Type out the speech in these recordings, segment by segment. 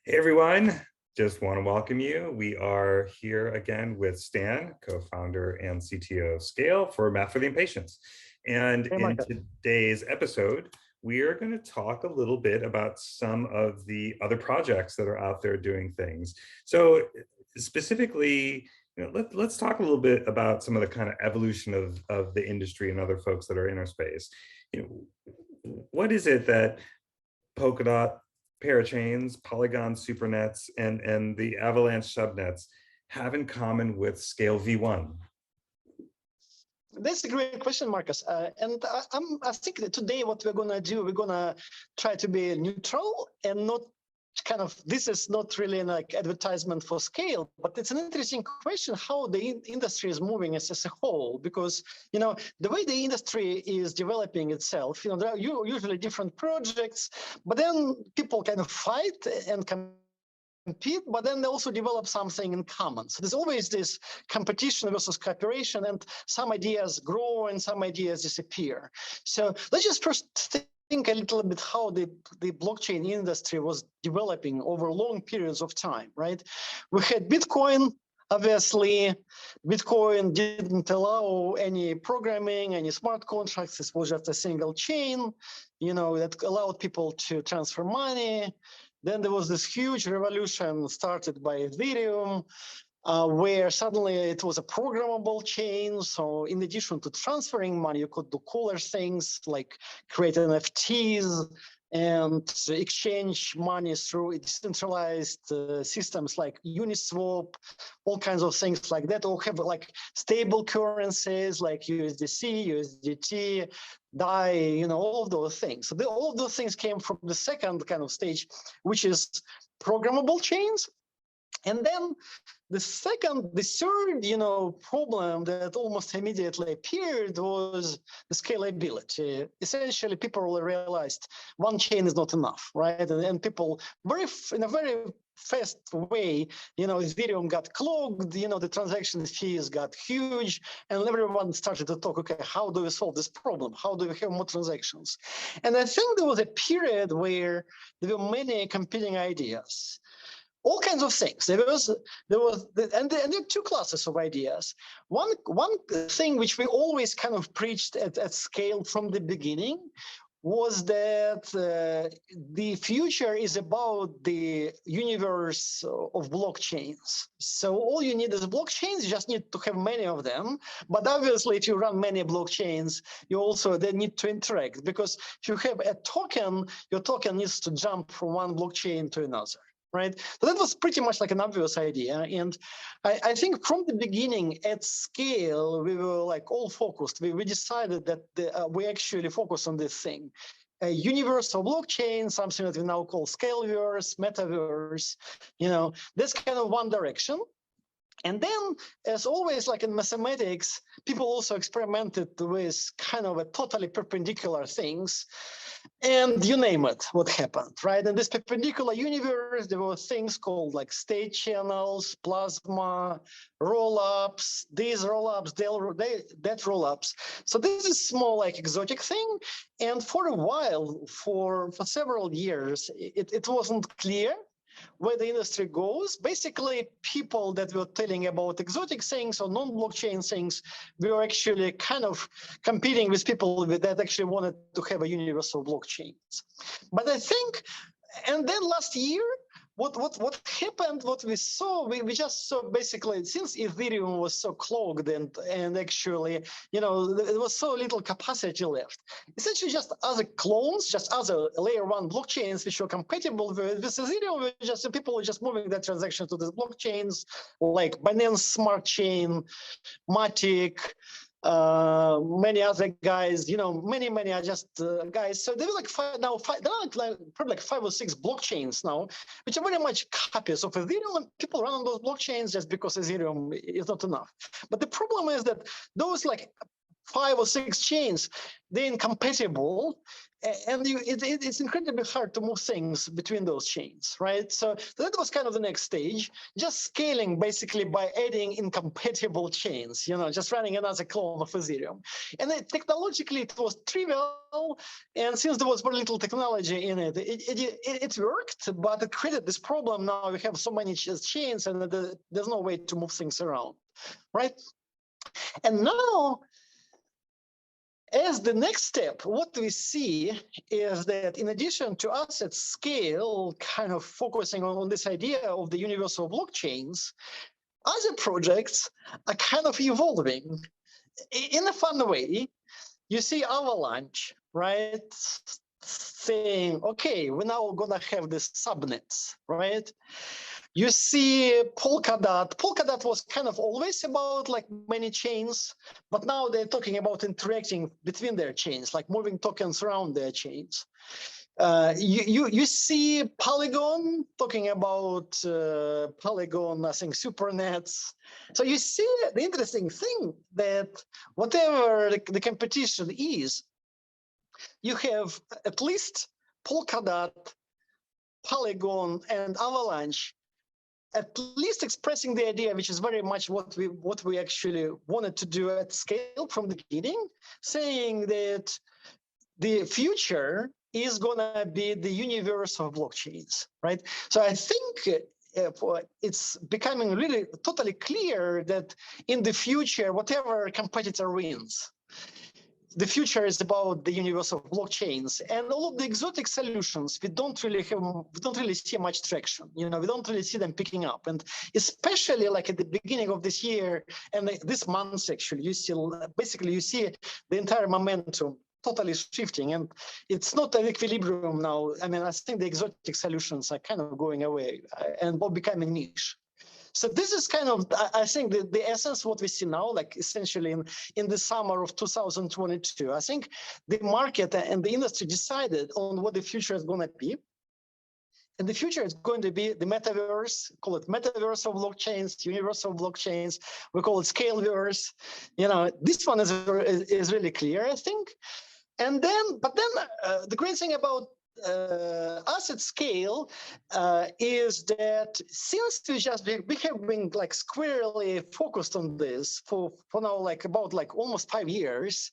Hey everyone, just want to welcome you. We are here again with Stan, co-founder and CTO of SKALE for Math for the Impatients. And Hey, in Michael. today's episode, we are going to talk a little bit about some of the other projects that are out there doing things. So specifically, let's talk a little bit about some of the kind of evolution of the industry and other folks that are in our space. What is it that Polkadot, Parachains, Polygon Supernets, and the Avalanche subnets have in common with SKALE V1? That's a great question, Marcus. I think that today what we're going to do, we're going to try to be neutral and not this is not really like advertisement for SKALE, but it's an interesting question how the industry is moving as a whole, because, the way the industry is developing itself, there are usually different projects, but then people kind of fight and compete, but then they also develop something in common. So there's always this competition versus cooperation, and some ideas grow and some ideas disappear. So let's just first think a little bit how the blockchain industry was developing over long periods of time, right? We had Bitcoin. Obviously, Bitcoin didn't allow any programming, any smart contracts. This was just a single chain, that allowed people to transfer money. Then there was this huge revolution started by Ethereum, where suddenly it was a programmable chain. So in addition to transferring money, you could do cooler things like create NFTs and exchange money through decentralized systems like Uniswap, all kinds of things like that, or have like stable currencies like USDC, USDT, DAI, all of those things. So all of those things came from the second kind of stage, which is programmable chains. And then the third, problem that almost immediately appeared was the scalability. Essentially, people realized one chain is not enough, right? And people in a very fast way, Ethereum got clogged, the transaction fees got huge, and everyone started to talk, okay, how do we solve this problem? How do we have more transactions? And I think there was a period where there were many competing ideas. All kinds of things. There are two classes of ideas. One thing which we always kind of preached at SKALE from the beginning was that the future is about the universe of blockchains. So all you need is blockchains. You just need to have many of them. But obviously, if you run many blockchains, you also then need to interact, because if you have a token, your token needs to jump from one blockchain to another. Right? So that was pretty much like an obvious idea. And I think from the beginning at SKALE, we were like all focused. We decided that we actually focus on this thing. A universal blockchain, something that we now call Scaleverse, Metaverse, that's kind of one direction. And then, as always, like in mathematics, people also experimented with kind of a totally perpendicular things. And you name it, what happened, right? In this perpendicular universe, there were things called like state channels, plasma, roll-ups, these roll-ups, that roll-ups. So this is more like exotic thing. And for a while, for several years, it wasn't clear where the industry goes. Basically, people that were telling about exotic things or non-blockchain things, we were actually kind of competing with people that actually wanted to have a universal blockchain. But I think, and then last year, what happened, what we saw, we just saw basically, since Ethereum was so clogged and actually, there was so little capacity left, essentially just other clones, just other layer one blockchains which were compatible with Ethereum, people were just moving their transactions to these blockchains like Binance Smart Chain, Matic, many other guys, many are just guys. So there were like there are probably like 5 or 6 blockchains now, which are very much copies of Ethereum, and people run on those blockchains just because Ethereum is not enough. But the problem is that those like 5 or 6 chains, they're incompatible, and it's incredibly hard to move things between those chains, right? So that was kind of the next stage, just scaling basically by adding incompatible chains, just running another clone of Ethereum. And technologically, it was trivial, and since there was very little technology in it, it worked, but it created this problem. Now we have so many chains, and there's no way to move things around, right? And now, as the next step, what we see is that in addition to us at Scale kind of focusing on this idea of the universal blockchains, other projects are kind of evolving in a fun way. You see Avalanche, right, saying, okay, we're now going to have this subnets, right? You see Polkadot. Polkadot was kind of always about like many chains, but now they're talking about interacting between their chains, like moving tokens around their chains. You see Polygon talking about Polygon, I think Supernets. So you see the interesting thing that whatever the competition is, you have at least Polkadot, Polygon, and Avalanche at least expressing the idea, which is very much what we actually wanted to do at Scale from the beginning, saying that the future is going to be the universe of blockchains, right? So I think it's becoming really totally clear that in the future, whatever competitor wins, the future is about the universe of blockchains, and all of the exotic solutions we don't really see much traction. We don't really see them picking up, and especially like at the beginning of this year and this month, actually, you see the entire momentum totally shifting, and it's not an equilibrium now. I mean, I think the exotic solutions are kind of going away and becoming niche. So this is kind of, I think, the essence of what we see now, like essentially in the summer of 2022. I think the market and the industry decided on what the future is going to be. And the future is going to be the metaverse, call it metaverse of blockchains, universal blockchains. We call it Scaleverse. This one is really clear, I think. And then, the great thing about us at Scale is that since we have been like squarely focused on this for now about almost 5 years,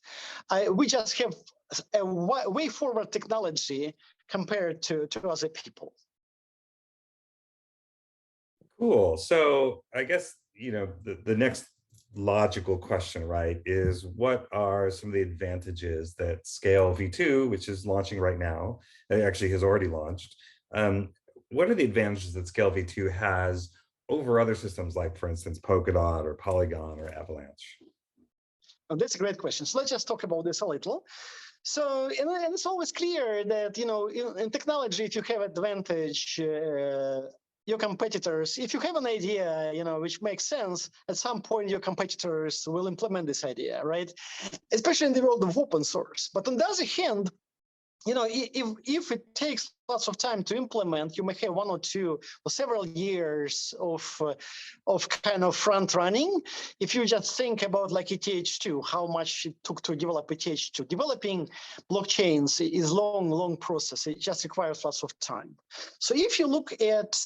we just have a way forward technology compared to other people. Cool. So I guess the next logical question, right, is what are some of the advantages that SKALE V2, which is launching right now, actually has already launched, what are the advantages that SKALE V2 has over other systems like, for instance, Polkadot or Polygon or Avalanche? Oh, that's a great question. So let's just talk about this a little. So, and it's always clear that, in technology, if you have advantage, your competitors, if you have an idea, which makes sense, at some point your competitors will implement this idea, right? Especially in the world of open source. But on the other hand, if it takes lots of time to implement, you may have 1 or 2 or several years of kind of front running. If you just think about like ETH2, how much it took to develop ETH2, developing blockchains is long process. It just requires lots of time. So if you look at,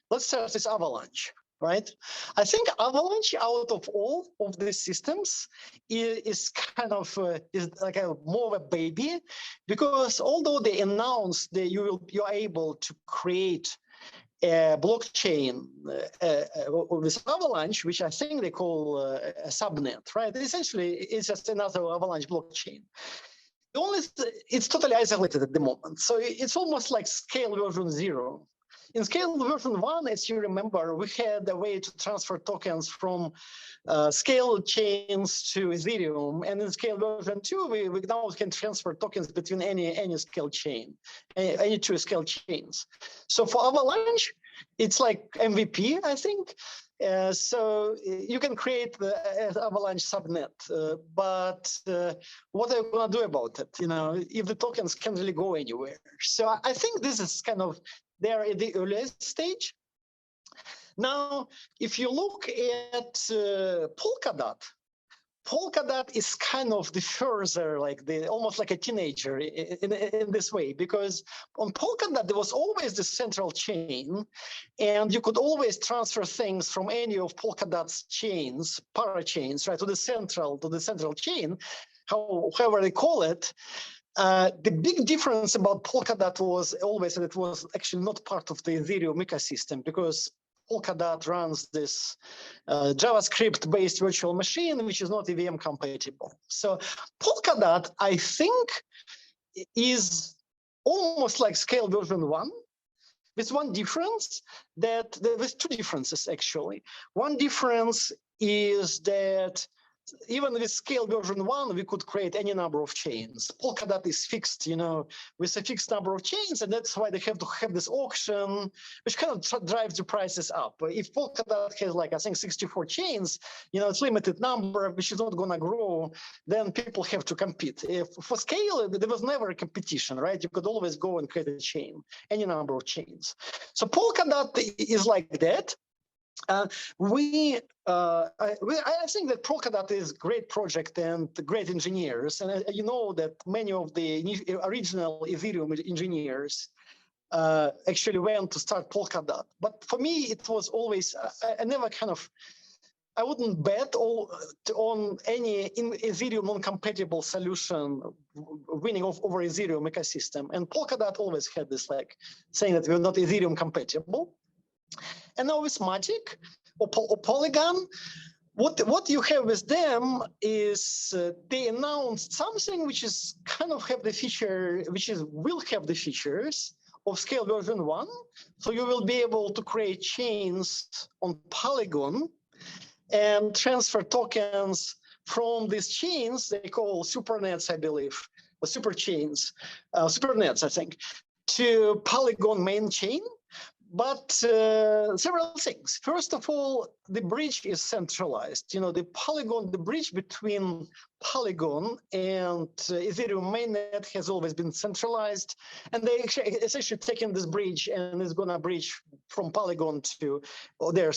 let's start with Avalanche. Right, I think Avalanche, out of all of these systems, is kind of is like more of a baby, because although they announced that you are able to create a blockchain with Avalanche, which I think they call a subnet, right? Essentially, it's just another Avalanche blockchain. It's totally isolated at the moment, so it's almost like Scale version 0. In Scale version 1, as you remember, we had a way to transfer tokens from Scale chains to Ethereum, and in Scale version 2, we now can transfer tokens between any Scale chain, any 2 Scale chains. So for Avalanche, it's like MVP, I think. So you can create the Avalanche subnet, but what are you going to do about it? If the tokens can't really go anywhere. So I think this is kind of there at the earliest stage. Now, if you look at Polkadot, Polkadot is kind of the further, almost like a teenager in this way, because on Polkadot there was always the central chain, and you could always transfer things from any of Polkadot's chains, parachains, right, to the central chain, however they call it. The big difference about Polkadot was always that it was actually not part of the Ethereum ecosystem, because Polkadot runs this JavaScript-based virtual machine, which is not EVM compatible. So Polkadot, I think, is almost like SKALE version 1, with one difference, that there's two differences, actually. One difference is that even with SKALE version 1, we could create any number of chains. Polkadot is fixed, with a fixed number of chains, and that's why they have to have this auction, which kind of drives the prices up. If Polkadot has, I think, 64 chains, it's limited number, which is not going to grow, then people have to compete. For SKALE, there was never a competition, right? You could always go and create a chain, any number of chains. So Polkadot is like that. I think that Polkadot is a great project and great engineers, and you know that many of the original Ethereum engineers actually went to start Polkadot. But for me, it was always I wouldn't bet on any Ethereum non-compatible solution winning over Ethereum ecosystem. And Polkadot always had this saying that we're not Ethereum compatible. And now with Matic or Polygon, what you have with them is they announced something which is kind of have the feature, will have the features of SKALE version 1. So you will be able to create chains on Polygon and transfer tokens from these chains. They call Supernets, I believe, or super chains, Supernets, I think, to Polygon main chain. But several things. First of all, the bridge is centralized. The bridge between Polygon and Ethereum mainnet has always been centralized, and they essentially taken this bridge and is going to bridge from Polygon to their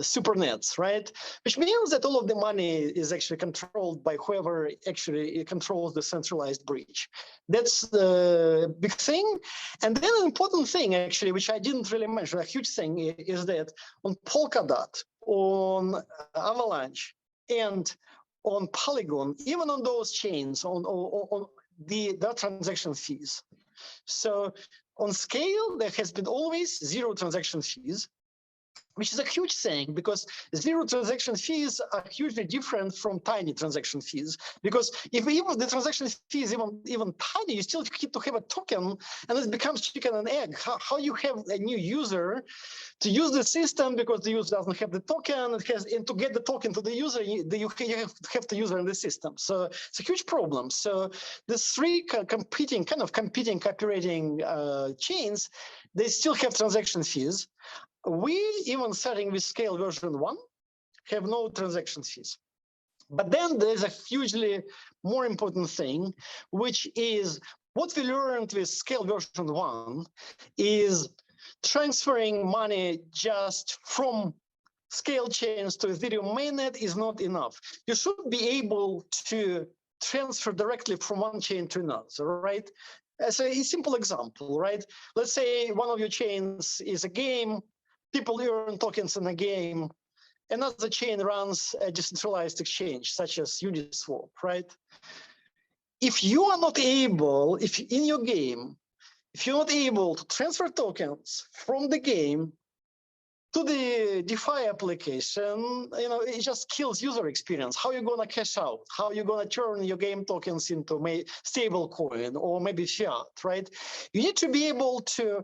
Supernets, right? Which means that all of the money is actually controlled by whoever actually controls the centralized bridge. That's the big thing. And then an important thing, actually, which I didn't really mention, a huge thing, is that on Polkadot, on Avalanche, and on Polygon, even on those chains, on the transaction fees. So on SKALE, there has been always zero transaction fees, which is a huge thing, because zero transaction fees are hugely different from tiny transaction fees. Because if even the transaction fee is even tiny, you still need to have a token, and it becomes chicken and egg. How you have a new user to use the system because the user doesn't have the token, and to get the token to the user, you have the user in the system. So it's a huge problem. So the three competing cooperating chains, they still have transaction fees. We, even starting with SKALE version 1, have no transaction fees. But then there's a hugely more important thing, which is what we learned with SKALE version 1 is transferring money just from SKALE chains to Ethereum mainnet is not enough. You should be able to transfer directly from one chain to another, right? As a simple example, right? Let's say one of your chains is a game. People earn tokens in a game. Another chain runs a decentralized exchange, such as Uniswap, right? If you are not able, if you're not able to transfer tokens from the game to the DeFi application, it just kills user experience. How are you going to cash out? How are you going to turn your game tokens into stable coin or maybe fiat, right? You need to be able to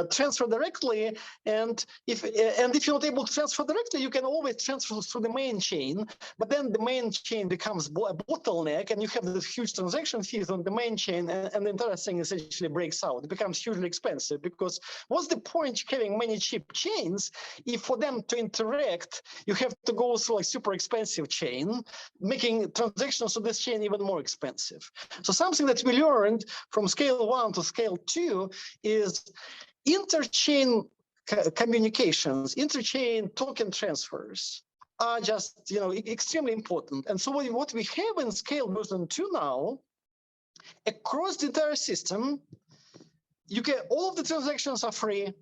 transfer directly, and if you're not able to transfer directly, you can always transfer through the main chain, but then the main chain becomes a bottleneck, and you have the huge transaction fees on the main chain, and the entire thing essentially breaks out. It becomes hugely expensive, because what's the point having many cheap chains if for them to interact, you have to go through a super expensive chain, making transactions on this chain even more expensive. So something that we learned from SKALE 1 to SKALE 2 is interchain communications, interchain token transfers are just, extremely important. And so what we have in SKALE version 2 now, across the entire system, you get all of the transactions are free,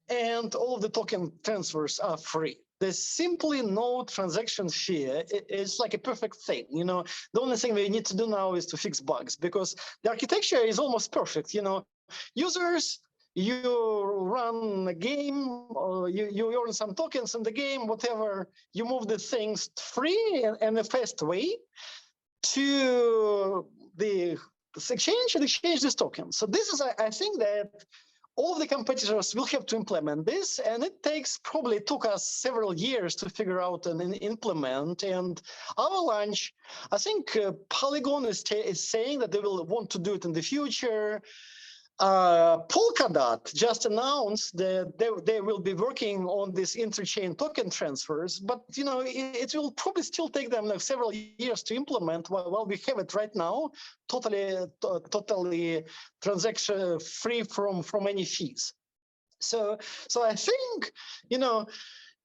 and all of the token transfers are free. There's simply no transaction fee. It's like a perfect thing. The only thing we need to do now is to fix bugs, because the architecture is almost perfect. Users, you run a game, or you earn some tokens in the game, whatever. You move the things free and a fast way to the exchange and exchange this token. So this is, I think that all of the competitors will have to implement this, and it took us several years to figure out and implement. And Avalanche, I think Polygon is saying that they will want to do it in the future. Polkadot just announced that they will be working on this interchain token transfers, but it will probably still take them several years to implement. While we have it right now, totally transaction free from any fees. So I think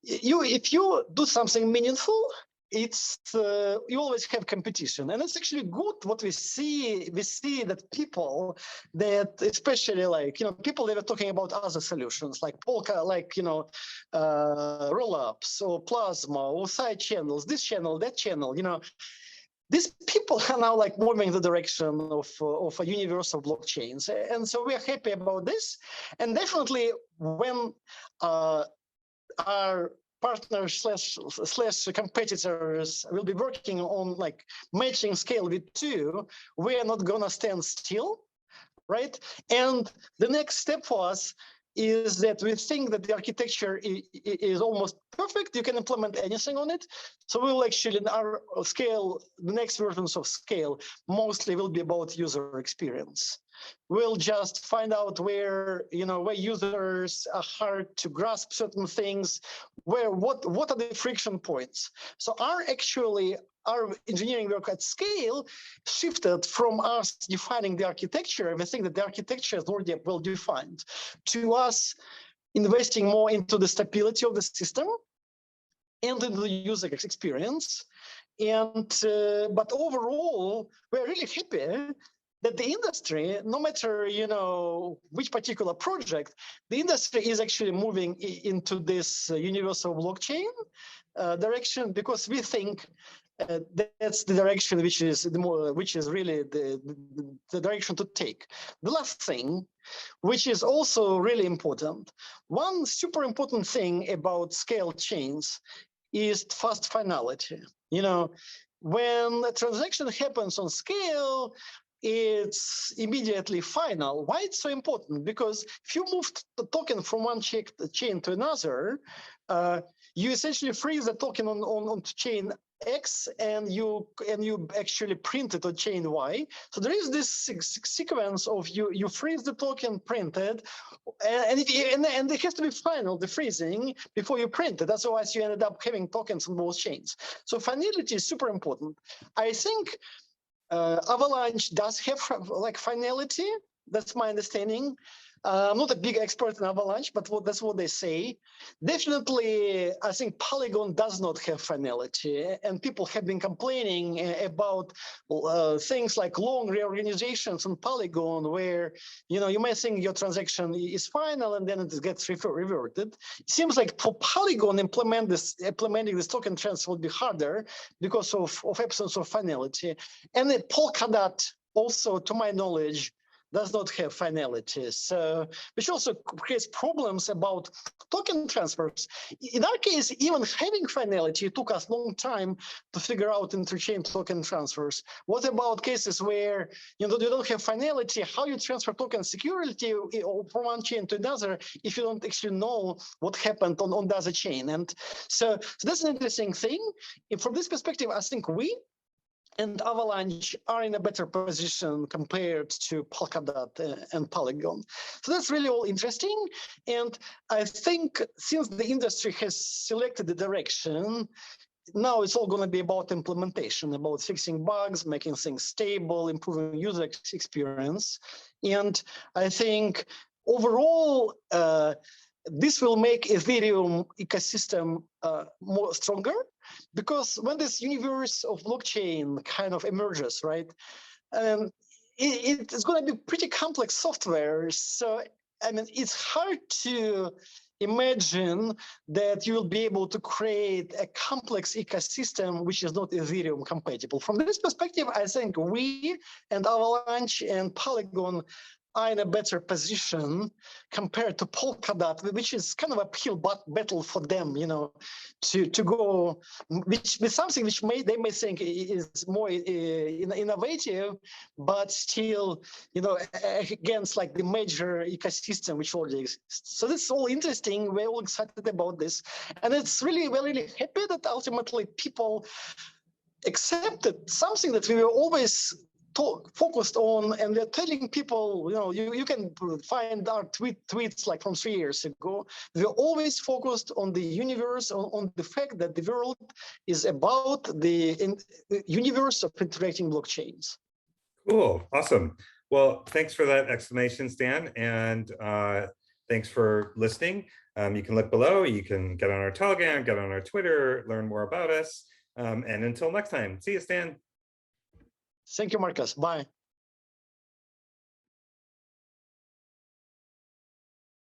if you do something meaningful, you always have competition, and it's actually good. What we see that people that, especially people that are talking about other solutions like Polka, rollups or Plasma or side channels, this channel, that channel, these people are now moving in the direction of a universal blockchains, and so we are happy about this. And definitely when our partners slash competitors will be working on matching SKALE V2, we are not gonna stand still, right? And the next step for us is that we think that the architecture is almost perfect. You can implement anything on it. So we will actually, in our SKALE, the next versions of SKALE mostly will be about user experience. We'll just find out where users are hard to grasp certain things, what are the friction points. So our engineering work at SKALE shifted from us defining the architecture, we think that the architecture is already well defined, to us investing more into the stability of the system and into the user experience. And but overall, we're really happy that the industry, no matter which particular project, the industry is actually moving into this universal blockchain direction, because we think that's the direction which is really the direction to take. The last thing, which is also really important, one super important thing about SKALE chains is fast finality. When a transaction happens on SKALE, it's immediately final. Why it's so important? Because if you move the token from one chain to another, you essentially freeze the token on chain X, and you actually print it on chain Y. So there is this sequence of you freeze the token, printed, and it has to be final, the freezing, before you print it. Otherwise, you ended up having tokens on both chains. So finality is super important. I think Avalanche does have finality. That's my understanding. I'm not a big expert in Avalanche, but that's what they say. Definitely, I think Polygon does not have finality, and people have been complaining about things like long reorganizations on Polygon, where you may think your transaction is final and then it gets reverted. It seems like for Polygon, implementing this token transfer will be harder because of absence of finality. And Polkadot also, to my knowledge, does not have finality, so which also creates problems about token transfers. In our case, even having finality took us a long time to figure out interchain token transfers. What about cases where you don't have finality? How you transfer token security from one chain to another if you don't actually know what happened on the other chain? And so that's an interesting thing. And from this perspective, I think we and Avalanche are in a better position compared to Polkadot and Polygon. So that's really all interesting. And I think since the industry has selected the direction, now it's all going to be about implementation, about fixing bugs, making things stable, improving user experience. And I think overall, this will make Ethereum ecosystem more stronger, because when this universe of blockchain kind of emerges, right, it's going to be pretty complex software. So, I mean, it's hard to imagine that you will be able to create a complex ecosystem which is not Ethereum compatible. From this perspective, I think we and Avalanche and Polygon are in a better position compared to Polkadot, which is kind of a uphill battle for them, you know, to go with something which they may think is more innovative, but still, you know, against like the major ecosystem which already exists. So this is all interesting. We're all excited about this, and it's really, we're really happy that ultimately people accepted something that we were always focused on, and they're telling people, you know, you can find our tweets like from 3 years ago. We're always focused on the universe, on the fact that the world is about the universe of interacting blockchains. Cool, awesome. Well, thanks for that explanation, Stan, and thanks for listening. You can look below, you can get on our Telegram, get on our Twitter, learn more about us. And until next time, see you, Stan. Thank you, Marcus. Bye.